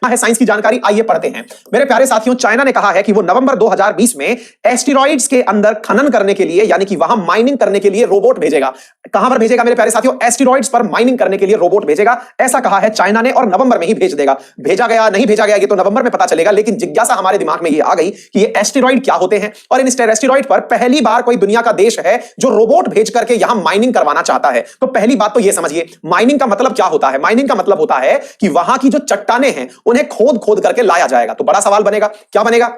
है साइंस की जानकारी, आइए पढ़ते हैं। मेरे प्यारे साथियों, चाइना ने कहा है कि वो नवंबर 2020 में एस्टेरॉइड्स के अंदर खनन करने के लिए, यानी कि वहां माइनिंग करने के लिए रोबोट भेजेगा। कहां पर भेजेगा मेरे प्यारे साथियों? एस्टेरॉइड्स पर माइनिंग करने के लिए रोबोट भेजेगा, ऐसा कहा है चाइना ने, और नवंबर में ही भेज देगा। भेजा गया नहीं भेजा गया ये तो नवंबर में पता चलेगा, लेकिन जिज्ञासा हमारे दिमाग में ये आ गई कि ये एस्टेरॉइड क्या होते हैं, और इन एस्टेरॉइड पर पहली बार कोई दुनिया का देश है जो रोबोट भेज करके यहां माइनिंग करवाना चाहता है। तो पहली बात तो ये समझिए, माइनिंग का मतलब क्या होता है। माइनिंग का मतलब होता है कि वहां की जो चट्टानें हैं उन्हें खोद खोद करके लाया जाएगा। तो बड़ा सवाल बनेगा, क्या बनेगा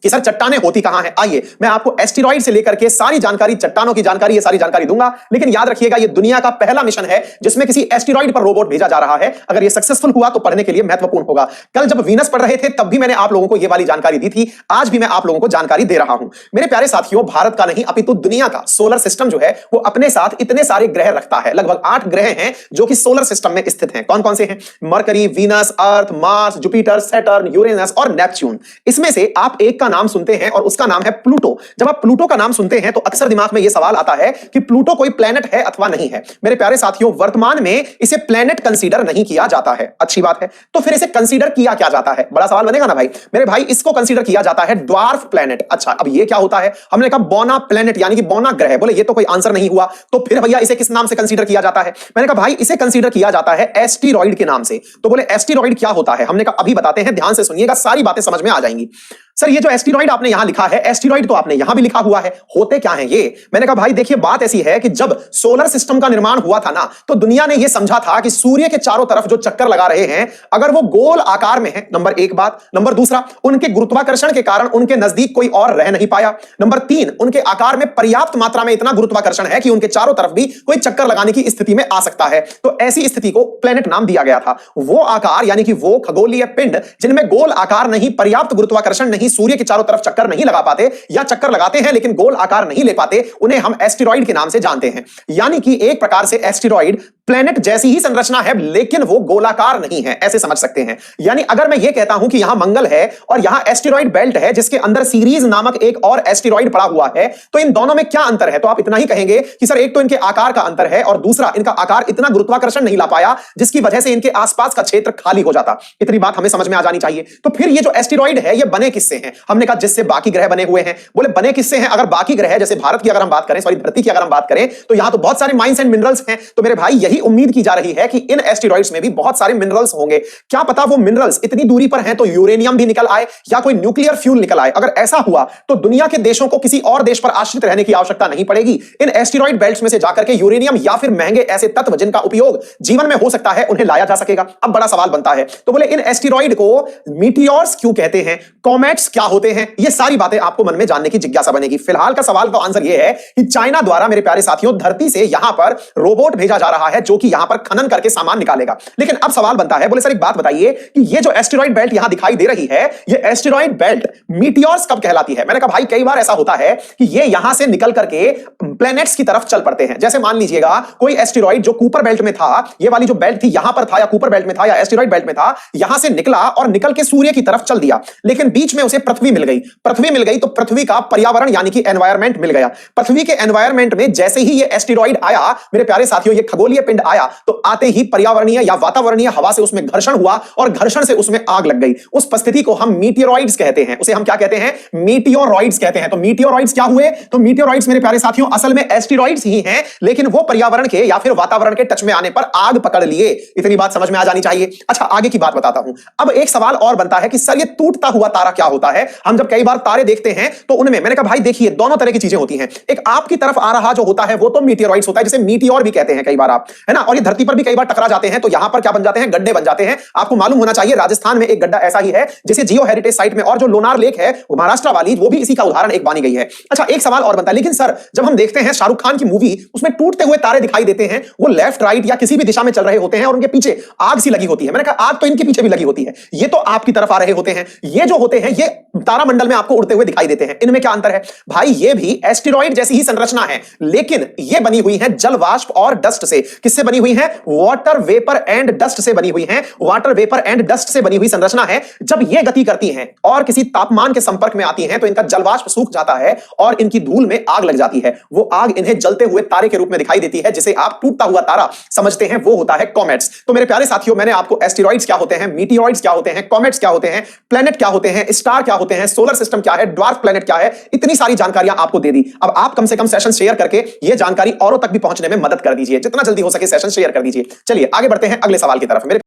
कि सर चट्टानें होती कहां हैं? आइए मैं आपको एस्टेरॉइड से लेकर के सारी जानकारी, चट्टानों की जानकारी, ये सारी जानकारी दूंगा। लेकिन याद रखिएगा, ये दुनिया का पहला मिशन है जिसमें किसी एस्टेरॉइड पर रोबोट भेजा जा रहा है। अगर ये सक्सेसफुल हुआ तो पढ़ने के लिए महत्वपूर्ण होगा। कल जब वीनस पढ़ रहे थे तब भी मैंने आप लोगों को ये वाली जानकारी दी थी, आज भी मैं आप लोगों को जानकारी दे रहा हूं। मेरे प्यारे साथियों, भारत का नहीं अपितु दुनिया का सोलर सिस्टम जो है वो अपने साथ इतने सारे ग्रह रखता है। लगभग 8 ग्रह हैं जो कि सोलर सिस्टम में स्थित हैं। कौन कौन से हैं? मरकरी, वीनस, अर्थ, मार्स, जुपिटर, सैटर्न, यूरेनस और नेपच्यून। इसमें से आप एक का नाम सुनते हैं और उसका नाम है प्लूटो। जब आप प्लूटो का नाम सुनते हैं तो अक्सर दिमाग में यह सवाल आता है कि प्लूटो कोई प्लेनेट है अथवा नहीं है। मेरे प्यारे साथियों, वर्तमान में इसे प्लेनेट कंसीडर नहीं किया जाता है। अच्छी बात है। तो फिर इसे कंसीडर किया क्या जाता है? बड़ा सवाल बनेगा ना भाई। मेरे भाई, इसको कंसीडर किया जाता है ड्वार्फ प्लेनेट। अच्छा, अब ये क्या होता है? हमने कहा बोना प्लेनेट, यानी कि बोना ग्रह। बोले ये तो कोई आंसर नहीं हुआ, तो फिर भैया इसे किस नाम से कंसीडर किया जाता है? मैंने कहा भाई इसे कंसीडर किया जाता है एस्टेरॉइड के नाम से। तो बोले एस्टेरॉइड क्या होता है? हमने कहा अभी बताते हैं, ध्यान से सुनिएगा, सारी बातें समझ में आ जाएंगी। सर ये जो एस्टेरॉइड आपने यहां लिखा है, एस्टेरॉइड तो आपने यहां भी लिखा हुआ है, होते क्या हैं ये? मैंने कहा भाई देखिए, बात ऐसी है कि जब सोलर सिस्टम का निर्माण हुआ था ना, तो दुनिया ने यह समझा था कि सूर्य के चारों तरफ जो चक्कर लगा रहे हैं, अगर वो गोल आकार में है, नंबर एक बात। नंबर दूसरा, उनके गुरुत्वाकर्षण के कारण उनके नजदीक कोई और रह नहीं पाया। नंबर तीन, उनके आकार में पर्याप्त मात्रा में इतना गुरुत्वाकर्षण है कि उनके चारों तरफ भी कोई चक्कर लगाने की स्थिति में आ सकता है। तो ऐसी स्थिति को प्लेनेट नाम दिया गया था। वो आकार, यानी कि वो खगोलीय पिंड जिनमें गोल आकार नहीं, पर्याप्त गुरुत्वाकर्षण नहीं, सूर्य के चारों तरफ चक्कर नहीं लगा पाते, या चक्कर लगाते हैं लेकिन गोल आकार नहीं ले पाते, उन्हें हम एस्टेरॉइड के नाम से जानते हैं। यानी कि एक प्रकार से एस्टेरॉइड प्लेनेट जैसी ही संरचना है, लेकिन वो गोलाकार नहीं है, ऐसे समझ सकते हैं। यानी अगर मैं ये कहता हूं कि यहां मंगल है और यहां एस्टेरॉइड बेल्ट है जिसके अंदर सीरीज नामक एक और एस्टेरॉइड पड़ा हुआ है, तो इन दोनों में क्या अंतर है? तो आप इतना ही कहेंगे कि सर एक तो इनके आकार का अंतर है और दूसरा इनका आकार इतना गुरुत्वाकर्षण नहीं ला पाया जिसकी वजह से इनके आसपास का क्षेत्र खाली हो जाता। इतनी बात हमें समझ में आ जानी चाहिए। तो फिर ये जो एस्टेरॉइड है ये बने किससे हैं? हमने कहा जिससे बाकी ग्रह बने हुए हैं। बोले बने किससे हैं? अगर बाकी ग्रह, जैसे भारत की अगर हम बात करें, सॉरी धरती की अगर हम बात करें, तो यहां तो बहुत सारे माइंस एंड मिनरल्स हैं। तो मेरे भाई यही उम्मीद की जा रही है कि इन एस्टेरॉइड्स में भी बहुत सारे मिनरल्स होंगे। क्या पता वो मिनरल्स इतनी दूरी पर हैं तो यूरेनियम भी निकल आए या कोई न्यूक्लियर फ्यूल निकल आए। अगर ऐसा हुआ तो दुनिया के देशों को किसी और देश पर आश्रित रहने की आवश्यकता नहीं पड़ेगी। इन एस्टेरॉइड बेल्ट्स में से जाकर के यूरेनियम या फिर महंगे ऐसे तत्व जिनका उपयोग जीवन में हो सकता है, उन्हें लाया जा सकेगा। अब बड़ा सवाल बनता है, तो बोले इन एस्टेरॉइड को मीटियोर्स क्यों कहते हैं? कॉमेट्स क्या होते हैं? ये सारी बातें आपको मन में जानने की जिज्ञासा बनेगी। फिलहाल का सवाल का आंसर यह है कि चाइना द्वारा मेरे प्यारे साथियों धरती से यहां पर रोबोट भेजा जा रहा है जो कि यहां पर खनन करके सामान निकालेगा। लेकिन अब सवाल बनता है, बोले सर एक बात बताइए कि ये जो एस्टेरॉइड बेल्ट यहां दिखाई दे रही है, ये एस्टेरॉइड बेल्ट मीटियोर्स कब कहलाती है? मैंने कहा भाई कई बार ऐसा होता है कि ये यहां से निकल करके प्लैनेट्स की तरफ चल पड़ते हैं। जैसे मान लीजिएगा कोई एस्टेरॉइड जो कूपर बेल्ट में था, ये वाली जो बेल्ट थी यहां पर था, या कूपर बेल्ट में था या एस्टेरॉइड बेल्ट में था, यहां से निकला और निकल के सूर्य की तरफ चल दिया, लेकिन बीच में उसे पृथ्वी मिल गई। पृथ्वी मिल गई तो पृथ्वी का पर्यावरण यानी कि एनवायरमेंट मिल गया। पृथ्वी के एनवायरमेंट में जैसे ही ये एस्टेरॉइड आया, मेरे प्यारे साथियों ये खगोलीय पिंड आया, तो आते ही पर्यावरणीय या वातावरणीय हवा से उसमें घर्षण हुआ और घर्षण से उसमें आग लग गई। उस परिस्थिति को हम मीटियोरॉइड्स कहते हैं। उसे हम क्या कहते हैं? मीटियोरॉइड्स कहते हैं। तो मीटियोरॉइड्स क्या हुए? तो मीटियोरॉइड्स मेरे प्यारे साथियों असल में एस्टेरॉइड्स ही हैं, लेकिन वो पर्यावरण के या फिर वातावरण के टच में आने पर आग पकड़ लिए। इतनी बात समझ में आ जानी चाहिए। अच्छा आगे की बात बताता हूं। अब एक सवाल और बनता है कि सर ये टूटता हुआ तारा क्या होता है? हम जब कई बार तारे देखते हैं तो उनमें, मैंने कहा भाई देखिए दोनों तरह की चीजें होती हैं। एक आपकी तरफ आ रहा जो होता है वो तो मीटियोरॉइड्स होता है, जिसे मीटियोर भी कहते हैं कई बार आप, है ना। और ये धरती पर भी कई बार टकरा जाते हैं तो यहां पर क्या बन जाते हैं? गड्ढे बन जाते हैं। आपको मालूम होना चाहिए राजस्थान में एक गड्ढा ऐसा ही है जिसे जियो हेरिटेज साइट में, और जो लोनार लेक है महाराष्ट्र वाली, वो भी इसी का उदाहरण एक मानी गई है। अच्छा एक सवाल और बनता है, लेकिन सर जब हम देखते हैं शाहरुख खान की मूवी, उसमें टूटते हुए तारे दिखाई देते हैं, वो लेफ्ट राइट या किसी भी दिशा में चल रहे होते हैं और उनके पीछे आग सी लगी होती है। मैंने कहा आग तो इनके पीछे भी लगी होती है, ये तो आपकी तरफ आ रहे होते हैं। ये जो होते हैं ये तारामंडल में आपको उड़ते हुए दिखाई देते हैं। इनमें क्या अंतर है? भाई ये भी एस्टेरॉइड जैसी ही संरचना है, लेकिन ये बनी हुई है जल वाष्प और डस्ट से। किससे बनी हुई है? वाटर वेपर एंड डस्ट से बनी हुई है। वाटर वेपर एंड डस्ट से बनी हुई संरचना है। जब ये गति करती हैं और किसी तापमान के संपर्क में आती हैं तो इनका जलवाष्प सूख जाता है और इनकी धूल में आग लग जाती है। वो आग इन्हें जलते हुए तारे के रूप में दिखाई देती है, जिसे आप टूटता हुआ तारा समझते हैं, वो होता है कॉमेट्स। तो मेरे प्यारे साथियों, मैंने आपको एस्टेरॉइड्स क्या होते हैं, मीटियोइड्स क्या होते हैं, कॉमेट्स क्या होते हैं, प्लैनेट क्या होते हैं, स्टार क्या होते हैं, सोलर सिस्टम क्या है, ड्वार्फ प्लैनेट क्या है, इतनी सारी जानकारियां आपको दे दी। अब आप कम से कम सेशन शेयर करके ये जानकारी औरों तक भी पहुंचने में मदद कर दीजिए। जितना जल्दी हो सके सेशन शेयर कर दीजिए। चलिए आगे बढ़ते हैं अगले सवाल की तरफ। मेरे